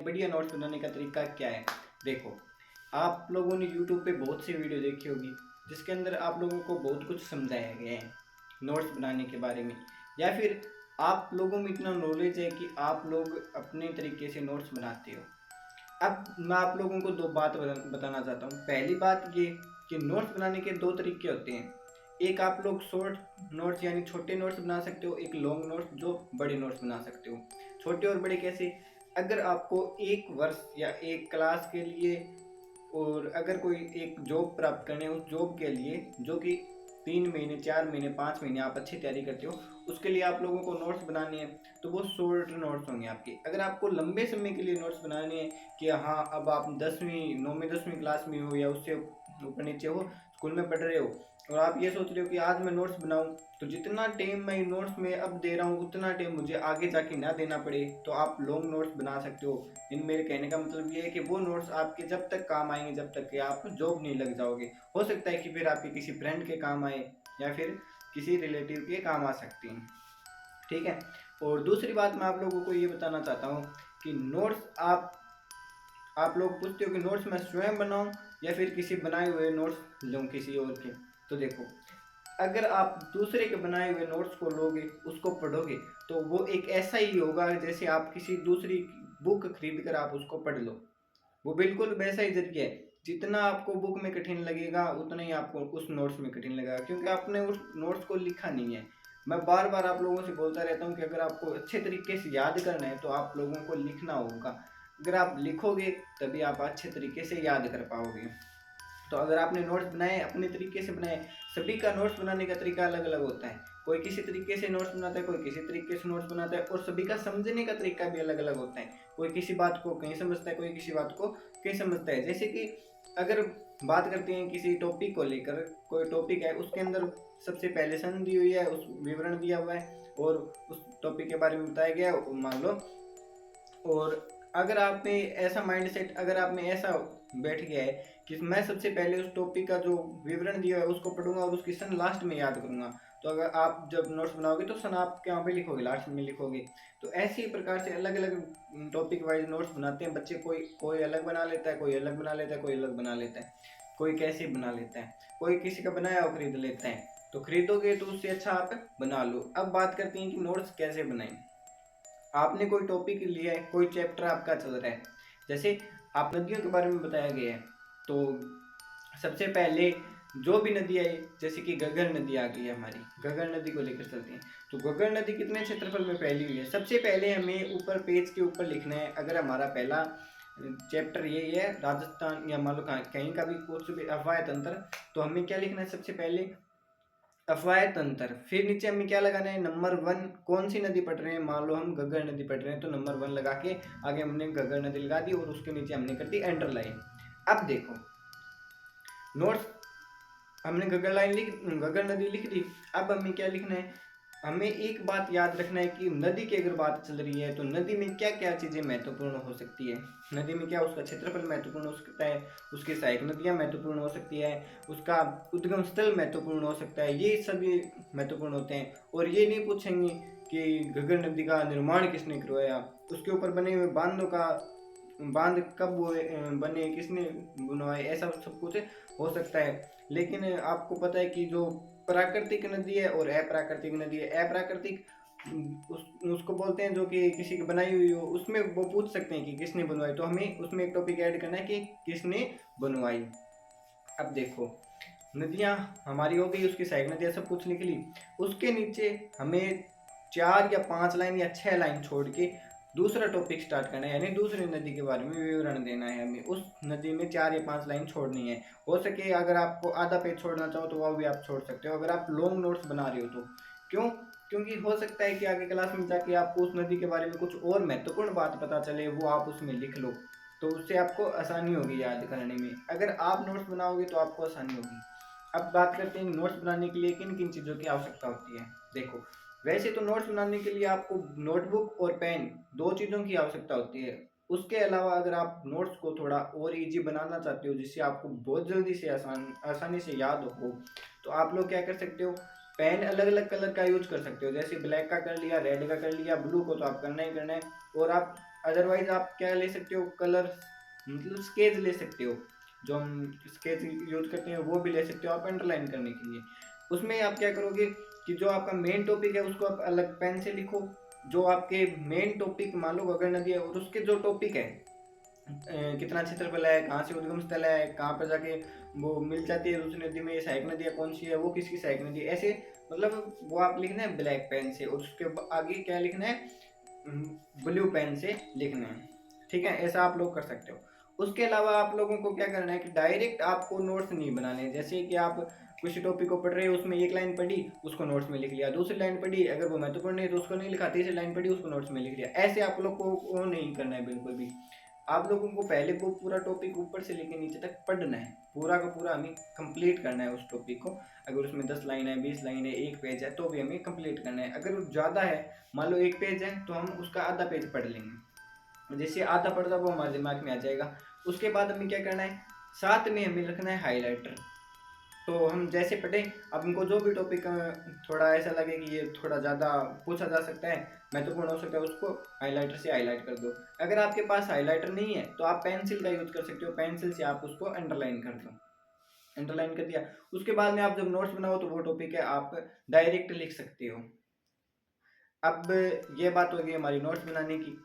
बढ़िया नोट्स बनाने का तरीका क्या है। देखो, आप लोगों ने यूट्यूब पे बहुत सी वीडियो देखी होगी जिसके अंदर आप लोगों को बहुत कुछ समझाया गया है नोट्स बनाने के बारे में, या फिर आप लोगों में इतना नॉलेज है कि आप लोग अपने तरीके से नोट्स बनाते हो। अब मैं आप लोगों को दो बात बताना चाहता हूँ। पहली बात ये कि नोट्स बनाने के दो तरीके होते हैं। एक आप लोग शॉर्ट नोट्स यानी छोटे नोट्स बना सकते हो, एक लॉन्ग नोट्स जो बड़े नोट्स बना सकते हो। छोटे और बड़े कैसे? अगर आपको एक वर्ष या एक क्लास के लिए, और अगर कोई एक जॉब प्राप्त करनी है, उस जॉब के लिए जो कि 3 महीने 4 महीने 5 महीने आप अच्छी तैयारी करते हो, उसके लिए आप लोगों को नोट्स बनाने हैं, तो वो शॉर्ट नोट्स होंगे आपके। अगर आपको लंबे समय के लिए नोट्स बनाने हैं कि हाँ अब आप 10वीं 9वीं 10वीं क्लास में हो या उससे ऊपर नीचे हो, स्कूल में पढ़ रहे हो, और आप ये सोच रहे हो कि आज मैं नोट्स बनाऊं, तो जितना टाइम मैं नोट्स में अब दे रहा हूँ उतना टाइम मुझे आगे जाके ना देना पड़े, तो आप लॉन्ग नोट्स बना सकते हो। इन मेरे कहने का मतलब ये है कि वो नोट्स आपके जब तक काम आएंगे जब तक कि आप जॉब नहीं लग जाओगे। हो सकता है कि फिर आपके किसी फ्रेंड के काम आए या फिर किसी रिलेटिव के काम आ सकती हैं। ठीक है। और दूसरी बात मैं आप लोगों को ये बताना चाहता हूँ कि नोट्स आप लोग पूछते हो कि नोट्स मैं स्वयं बनाऊं या फिर किसी बनाए हुए नोट्स लूँ किसी और के। तो देखो, अगर आप दूसरे के बनाए हुए नोट्स को लोगे, उसको पढ़ोगे, तो वो एक ऐसा ही होगा जैसे आप किसी दूसरी बुक खरीद कर आप उसको पढ़ लो। वो बिल्कुल वैसा ही जरिया है। जितना आपको बुक में कठिन लगेगा उतना ही आपको उस नोट्स में कठिन लगेगा, क्योंकि आपने उस नोट्स को लिखा नहीं है। मैं बार बार आप लोगों से बोलता रहता हूँ कि अगर आपको अच्छे तरीके से याद करना है तो आप लोगों को लिखना होगा। अगर आप लिखोगे तभी आप अच्छे तरीके से याद कर पाओगे। तो अगर आपने नोट्स बनाए अपने तरीके से बनाए, सभी का नोट्स बनाने का तरीका अलग अलग होता है। कोई किसी तरीके से नोट्स बनाता है, कोई किसी तरीके से नोट्स बनाता है, और सभी का समझने का तरीका भी अलग अलग होता है। कोई किसी बात को कहीं समझता है, कोई किसी बात को कहीं समझता है। जैसे कि अगर बात करते हैं किसी टॉपिक को लेकर, कोई टॉपिक है उसके अंदर सबसे पहले सन दी हुई है, उस विवरण दिया हुआ है और उस टॉपिक के बारे में बताया गया है, मान लो। और अगर आप में ऐसा माइंडसेट, अगर आप में ऐसा बैठ गया है कि मैं सबसे पहले उस टॉपिक का जो विवरण दिया है उसको पढ़ूंगा और उसकी सन लास्ट में याद करूंगा, तो अगर आप जब नोट्स बनाओगे तो सन आप क्या पे लिखोगे, लास्ट में लिखोगे। तो ऐसी प्रकार से अलग अलग टॉपिक वाइज नोट्स बनाते हैं बच्चे। कोई कोई अलग बना लेता है, कोई अलग बना लेता है, कोई अलग बना लेता है, कोई कैसे बना लेता है, कोई किसी का बनाया हुआ खरीद लेता है। तो खरीदोगे तो उससे अच्छा आप बना लो। अब बात करते हैं कि नोट्स कैसे बनाएं। आपने कोई टॉपिक लिया है, कोई चैप्टर आपका चल रहा है, जैसे आप नदियों के बारे में बताया गया है, तो सबसे पहले जो भी नदी आई, जैसे कि गगर नदी आ गई है हमारी, गगर नदी को लेकर चलते हैं। तो गगर नदी कितने क्षेत्रफल में फैली हुई है? सबसे पहले हमें ऊपर पेज के ऊपर लिखना है। अगर हमारा पहला चैप्टर यही है राजस्थान या मान लो कहीं का भी कुछ भी अफवाह तंत्र, तो हमें क्या लिखना है? सबसे पहले अफवाह तंत्र। फिर नीचे हमें क्या लगाना है? नंबर 1 कौन सी नदी पढ़ रहे हैं, मान लो हम घग्गर नदी पढ़ रहे हैं तो नंबर 1 लगा के आगे हमने घग्गर नदी लगा दी और उसके नीचे हमने कर दी अंडरलाइन। अब देखो, नोट्स हमने घग्गर नदी लिख दी। अब हमें क्या लिखना है? हमें एक बात याद रखना है कि नदी की अगर बात चल रही है तो नदी में क्या क्या चीज़ें महत्वपूर्ण हो सकती है। नदी में क्या उसका क्षेत्रफल महत्वपूर्ण हो सकता है, उसकी सहायक नदियाँ महत्वपूर्ण हो सकती है, उसका उद्गम स्थल महत्वपूर्ण हो सकता है, ये सभी महत्वपूर्ण होते हैं। और ये नहीं पूछेंगे कि घग्गर नदी का निर्माण किसने करवाया, उसके ऊपर बने हुए बांध कब हुए, बने, किसने बनवाए, ऐसा सब कुछ हो सकता है। लेकिन आपको पता है कि जो प्राकृतिक नदी है और अप्राकृतिक नदी है, अप्राकृतिक उसको बोलते हैं जो कि किसी की बनाई हुई हो, उसमें वो पूछ सकते हैं कि किसने बनवाई, तो हमें उसमें एक टॉपिक ऐड करना है कि किसने बनवाई। अब देखो, नदियाँ हमारी हो गई, उसकी सहायक नदियाँ सब कुछ निकली। उसके नीचे हमें 4 या 5 लाइन या 6 लाइन छोड़ के दूसरा टॉपिक स्टार्ट करना है, यानी दूसरी नदी के बारे में विवरण देना है। हमें उस नदी में 4 या 5 लाइन छोड़नी है। हो सके अगर आपको आधा पेज छोड़ना चाहो तो वह भी आप छोड़ सकते हो, अगर आप लॉन्ग नोट्स बना रहे हो तो। क्यों? क्योंकि हो सकता है कि आगे क्लास में जाके आपको उस नदी के बारे में कुछ और महत्वपूर्ण बात पता चले, वो आप उसमें लिख लो, तो उससे आपको आसानी होगी याद करने में। अगर आप नोट्स बनाओगे तो आपको आसानी होगी। अब बात करते हैं नोट्स बनाने के लिए किन किन चीज़ों की आवश्यकता होती है। देखो, वैसे तो नोट्स बनाने के लिए आपको नोटबुक और पेन, दो चीज़ों की आवश्यकता होती है। उसके अलावा अगर आप नोट्स को थोड़ा और इजी बनाना चाहते हो, जिससे आपको बहुत जल्दी से आसानी से याद हो, तो आप लोग क्या कर सकते हो? पेन अलग अलग कलर का यूज कर सकते हो। जैसे ब्लैक का कर लिया, रेड का कर लिया, ब्लू को तो आप करना ही करना है। और आप अदरवाइज आप क्या ले सकते हो, कलर मतलब स्केच ले सकते हो, जो हम स्केच यूज करते हैं वो भी ले सकते हो आप अंडरलाइन करने के लिए। उसमें आप क्या करोगे कि जो आपका मेन टॉपिक है उसको आप अलग पेन से लिखो, जो आपके मेन टॉपिक मान लो गगन नदी है और उसके जो टॉपिक है कितना क्षेत्रफल है, कहाँ से उद्गम स्थल है, कहाँ पर जाके वो मिल जाती है उस नदी में, सहायक नदी कौन सी है, वो किसकी सहायक नदी है, ऐसे मतलब वो आप लिखना है ब्लैक पेन से, और उसके आगे क्या लिखना है, ब्लू पेन से लिखना है। ठीक है, ऐसा आप लोग कर सकते हो। उसके अलावा आप लोगों को क्या करना है कि डायरेक्ट आपको नोट्स नहीं बनाने, जैसे कि आप किसी टॉपिक को पढ़ रहे हो, उसमें एक लाइन पढ़ी उसको नोट्स में लिख लिया, दूसरी लाइन पढ़ी अगर वो महत्वपूर्ण नहीं तो उसको नहीं लिखा, तीसरी लाइन पढ़ी उसको नोट्स में लिख लिया, ऐसे आप लोग को नहीं करना है बिल्कुल भी। आप लोगों को पहले वो पूरा टॉपिक ऊपर से लेकर नीचे तक पढ़ना है, पूरा का पूरा हमें कंप्लीट करना है उस टॉपिक को। अगर उसमें 10 लाइन है, 20 लाइन है, एक पेज है, तो भी हमें कंप्लीट करना है। अगर ज़्यादा है, मान लो एक पेज है तो हम उसका आधा पेज पढ़ लेंगे, जैसे आधा पढ़ता वो हमारे दिमाग में आ जाएगा। उसके बाद हमें क्या करना है, साथ में हमें रखना है हाईलाइटर। तो हम जैसे पढ़ें, अब हमको जो भी टॉपिक थोड़ा ऐसा लगे कि ये थोड़ा ज़्यादा पूछा जा सकता है, महत्वपूर्ण हो सकता है, उसको हाईलाइटर से हाईलाइट कर दो। अगर आपके पास हाईलाइटर नहीं है तो आप पेंसिल का यूज़ कर सकते हो, पेंसिल से आप उसको अंडरलाइन कर दो। अंडरलाइन कर दिया, उसके बाद में आप जब नोट्स बनाओ तो वो टॉपिक है आप डायरेक्ट लिख सकते हो। अब ये बात हो गई हमारी नोट्स बनाने की।